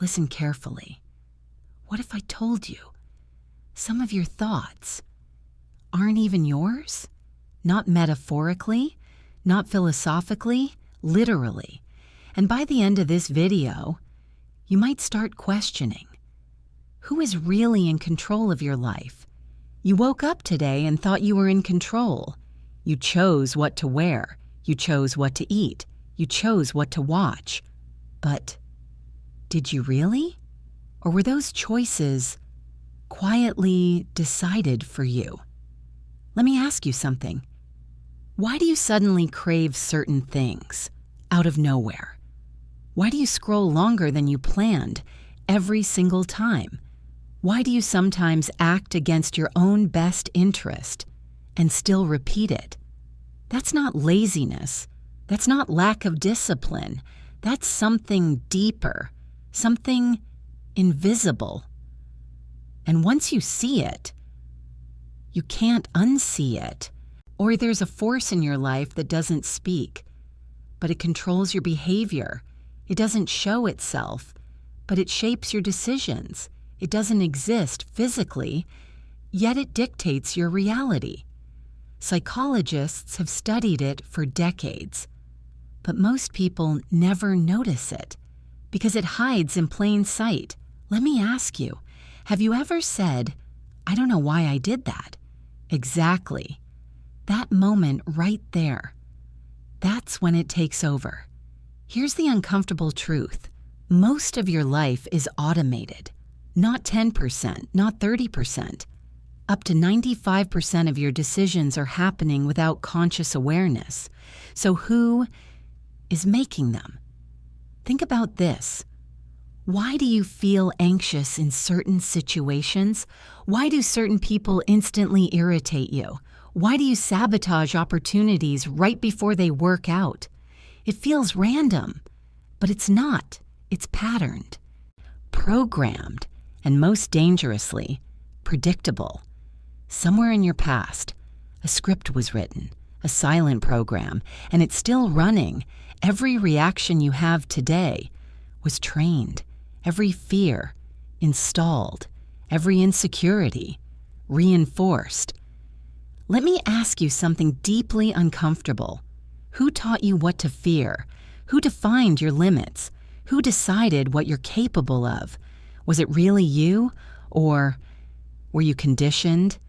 Listen carefully. What if I told you some of your thoughts aren't even yours? Not metaphorically, not philosophically, literally. And by the end of this video, you might start questioning, who is really in control of your life? You woke up today and thought you were in control. You chose what to wear. You chose what to eat. You chose what to watch. But did you really? Or were those choices quietly decided for you? Let me ask you something. Why do you suddenly crave certain things out of nowhere? Why do you scroll longer than you planned every single time? Why do you sometimes act against your own best interest and still repeat it? That's not laziness. That's not lack of discipline. That's something deeper, something invisible. And once you see it, you can't unsee it. Or there's a force in your life that doesn't speak, but it controls your behavior. It doesn't show itself, but it shapes your decisions. It doesn't exist physically, yet it dictates your reality. Psychologists have studied it for decades, but most people never notice it because it hides in plain sight. Let me ask you, have you ever said, "I don't know why I did that"? Exactly. That moment right there. That's when it takes over. Here's the uncomfortable truth. Most of your life is automated. Not 10%, not 30%. Up to 95% of your decisions are happening without conscious awareness. So who is making them? Think about this. Why do you feel anxious in certain situations? Why do certain people instantly irritate you? Why do you sabotage opportunities right before they work out? It feels random, but it's not. It's patterned, programmed, and most dangerously, predictable. Somewhere in your past, a script was written, a silent program, and it's still running. Every reaction you have today was trained. Every fear, installed. Every insecurity, reinforced. Let me ask you something deeply uncomfortable. Who taught you what to fear? Who defined your limits? Who decided what you're capable of? Was it really you? Or were you conditioned?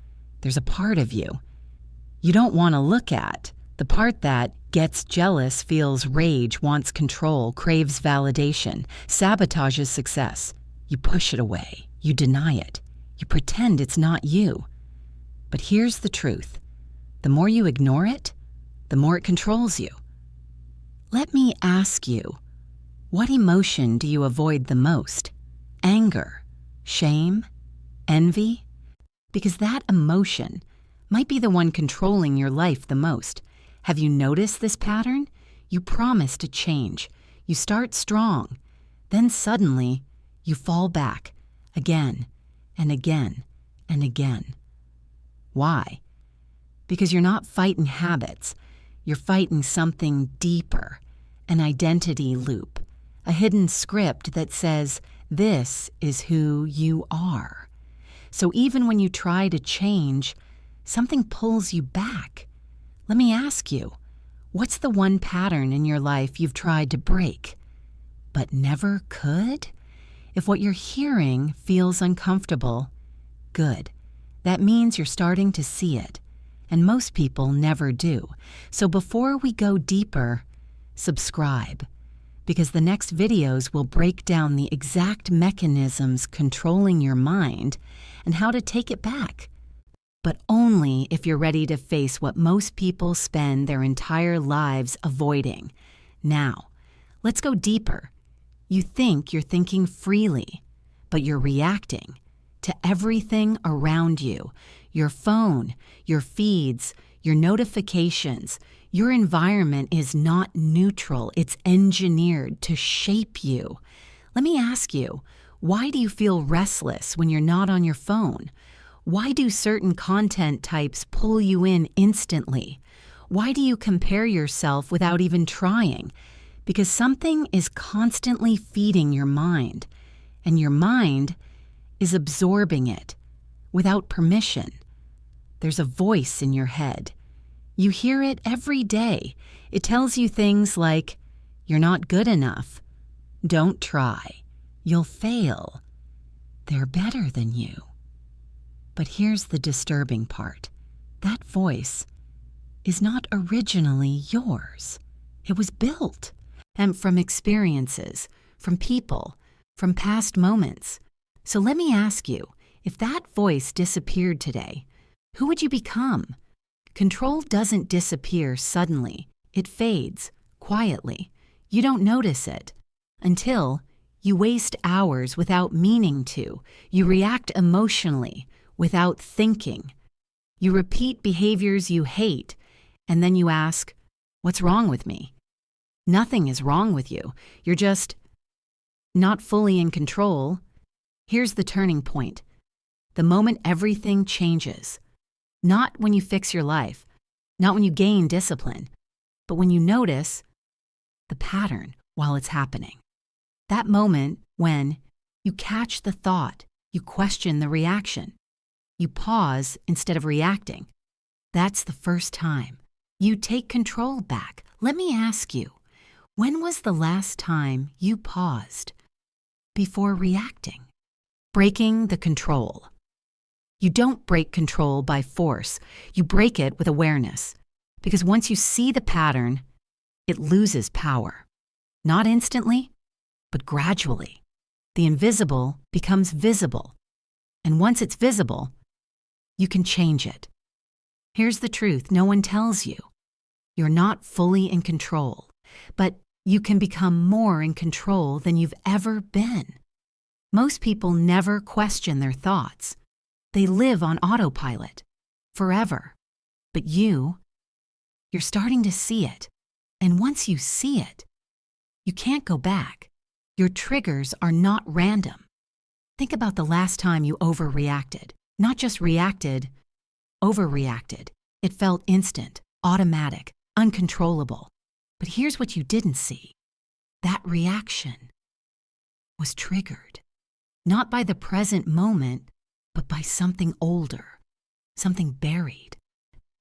There's a part of you you don't want to look at. The part that gets jealous, feels rage, wants control, craves validation, sabotages success. You push it away. You deny it. You pretend it's not you. But here's the truth. The more you ignore it, the more it controls you. Let me ask you, what emotion do you avoid the most? Anger, shame, envy? Because that emotion might be the one controlling your life the most. Have you noticed this pattern? You promise to change. You start strong. Then suddenly, you fall back again and again and again. Why? Because you're not fighting habits. You're fighting something deeper, an identity loop, a hidden script that says, this is who you are. So even when you try to change, something pulls you back. Let me ask you, what's the one pattern in your life you've tried to break, but never could? If what you're hearing feels uncomfortable, good. That means you're starting to see it, and most people never do. So before we go deeper, subscribe, because the next videos will break down the exact mechanisms controlling your mind and how to take it back. But only if you're ready to face what most people spend their entire lives avoiding. Now, let's go deeper. You think you're thinking freely, but you're reacting to everything around you. Your phone, your feeds, your notifications. Your environment is not neutral. It's engineered to shape you. Let me ask you, why do you feel restless when you're not on your phone? Why do certain content types pull you in instantly? Why do you compare yourself without even trying? Because something is constantly feeding your mind. and your mind is absorbing it without permission. There's a voice in your head. You hear it every day. It tells you things like, "You're not good enough. Don't try. You'll fail. They're better than you." But here's the disturbing part. That voice is not originally yours. It was built and from experiences, from people, from past moments. So let me ask you, if that voice disappeared today, who would you become? Control doesn't disappear suddenly. It fades, quietly. You don't notice it until you waste hours without meaning to. You react emotionally without thinking. You repeat behaviors you hate, and then you ask, "What's wrong with me?" Nothing is wrong with you. You're just not fully in control. Here's the turning point. The moment everything changes. Not when you fix your life, not when you gain discipline, but when you notice the pattern while it's happening. That moment when you catch the thought, you question the reaction, you pause instead of reacting. That's the first time you take control back. Let me ask you, when was the last time you paused before reacting? Breaking the control. You don't break control by force. You break it with awareness. Because once you see the pattern, it loses power. Not instantly, but gradually. The invisible becomes visible. And once it's visible, you can change it. Here's the truth no one tells you. You're not fully in control, but you can become more in control than you've ever been. Most people never question their thoughts. They live on autopilot forever. But you're starting to see it. And once you see it, you can't go back. Your triggers are not random. Think about the last time you overreacted. Not just reacted, overreacted. It felt instant, automatic, uncontrollable. But here's what you didn't see. That reaction was triggered, not by the present moment, but by something older, something buried.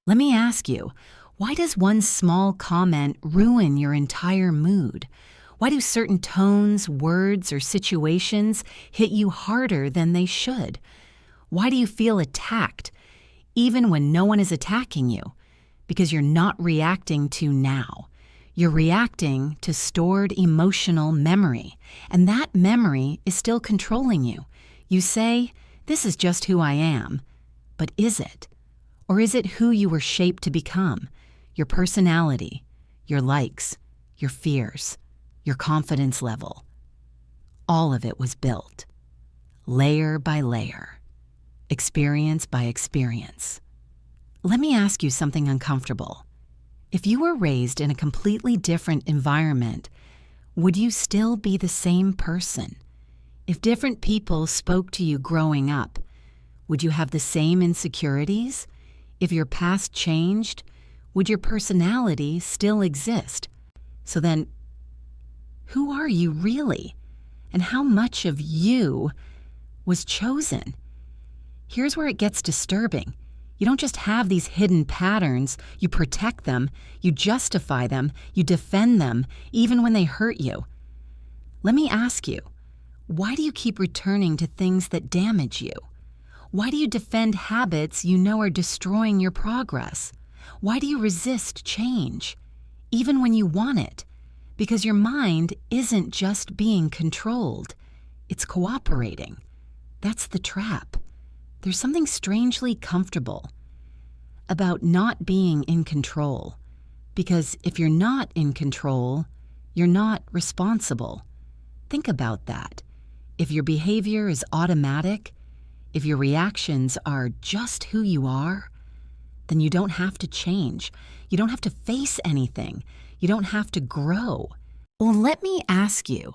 Let me ask you, why does one small comment ruin your entire mood? Why do certain tones, words, or situations hit you harder than they should? Why do you feel attacked, even when no one is attacking you? Because you're not reacting to now. You're reacting to stored emotional memory, and that memory is still controlling you. You say, "This is just who I am." But is it? Or is it who you were shaped to become? Your personality, your likes, your fears, your confidence level. All of it was built, layer by layer, experience by experience. Let me ask you something uncomfortable. If you were raised in a completely different environment, would you still be the same person? If different people spoke to you growing up, would you have the same insecurities? If your past changed, would your personality still exist? So then, who are you really? And how much of you was chosen? Here's where it gets disturbing. You don't just have these hidden patterns, you protect them, you justify them, you defend them, even when they hurt you. Let me ask you, why do you keep returning to things that damage you? Why do you defend habits you know are destroying your progress? Why do you resist change, even when you want it? Because your mind isn't just being controlled, it's cooperating. That's the trap. There's something strangely comfortable about not being in control. Because if you're not in control, you're not responsible. Think about that. If your behavior is automatic, if your reactions are just who you are, then you don't have to change. You don't have to face anything. You don't have to grow. Well, let me ask you,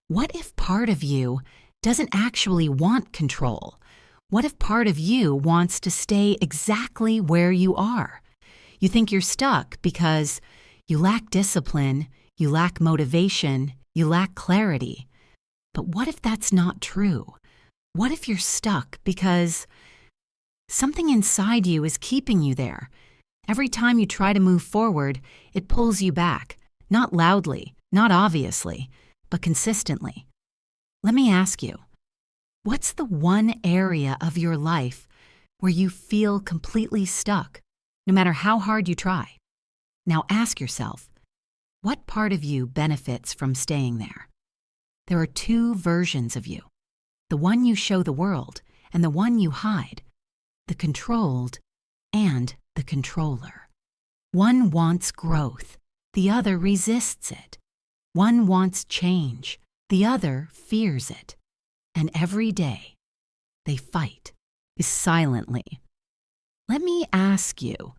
what if part of you doesn't actually want control? What if part of you wants to stay exactly where you are? You think you're stuck because you lack discipline, you lack motivation, you lack clarity. But what if that's not true? What if you're stuck because something inside you is keeping you there? Every time you try to move forward, it pulls you back. Not loudly, not obviously, but consistently. Let me ask you, what's the one area of your life where you feel completely stuck, no matter how hard you try? Now ask yourself, what part of you benefits from staying there? There are two versions of you, the one you show the world and the one you hide, the controlled and the controller. One wants growth, the other resists it. One wants change, the other fears it. And every day, they fight, silently. Let me ask you,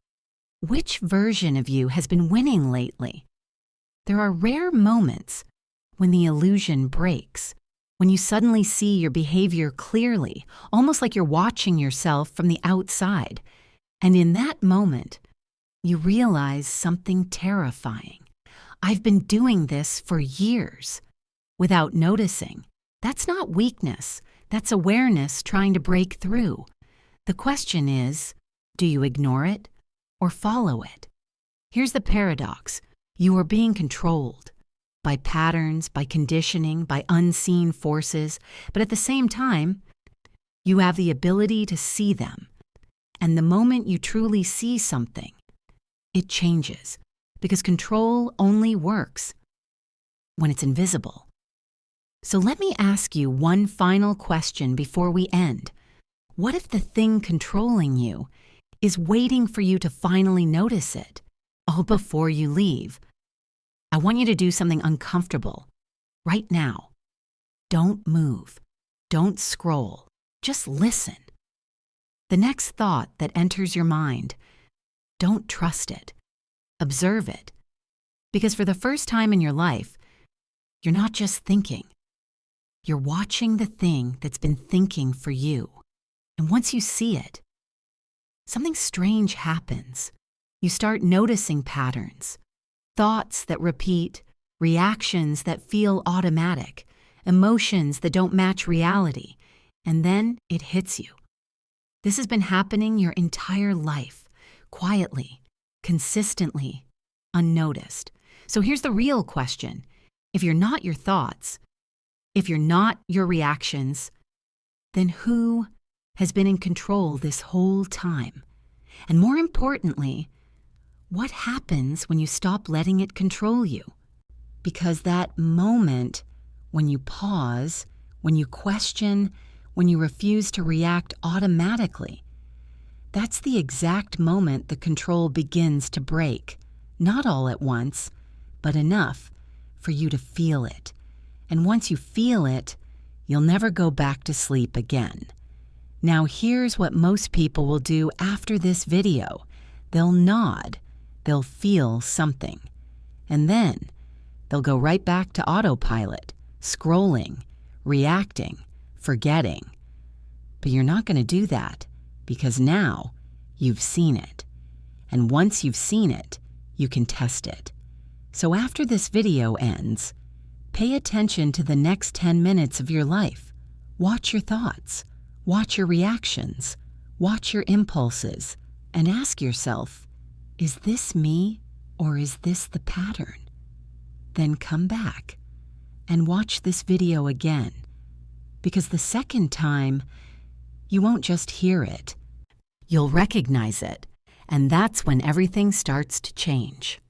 which version of you has been winning lately? There are rare moments when the illusion breaks, when you suddenly see your behavior clearly, almost like you're watching yourself from the outside. And in that moment, you realize something terrifying. I've been doing this for years without noticing. That's not weakness. That's awareness trying to break through. The question is, do you ignore it or follow it? Here's the paradox. You are being controlled by patterns, by conditioning, by unseen forces, but at the same time, you have the ability to see them. And the moment you truly see something, it changes, because control only works when it's invisible. So let me ask you one final question before we end. What if the thing controlling you is waiting for you to finally notice it, all before you leave? I want you to do something uncomfortable right now. Don't move. Don't scroll. Just listen. The next thought that enters your mind, don't trust it. Observe it. Because for the first time in your life, you're not just thinking. You're watching the thing that's been thinking for you. And once you see it, something strange happens. You start noticing patterns, thoughts that repeat, reactions that feel automatic, emotions that don't match reality, and then it hits you. This has been happening your entire life, quietly, consistently, unnoticed. So here's the real question. If you're not your thoughts, if you're not your reactions, then who has been in control this whole time? And more importantly, what happens when you stop letting it control you? Because that moment when you pause, when you question, when you refuse to react automatically, that's the exact moment the control begins to break. Not all at once, but enough for you to feel it. And once you feel it, you'll never go back to sleep again. Now here's what most people will do after this video. They'll nod. They'll feel something. And then they'll go right back to autopilot, scrolling, reacting, forgetting. But you're not going to do that because now you've seen it. And once you've seen it, you can test it. So after this video ends, pay attention to the next 10 minutes of your life. Watch your thoughts. Watch your reactions. Watch your impulses. And ask yourself, is this me or is this the pattern? Then come back and watch this video again, because the second time, you won't just hear it. You'll recognize it, and that's when everything starts to change.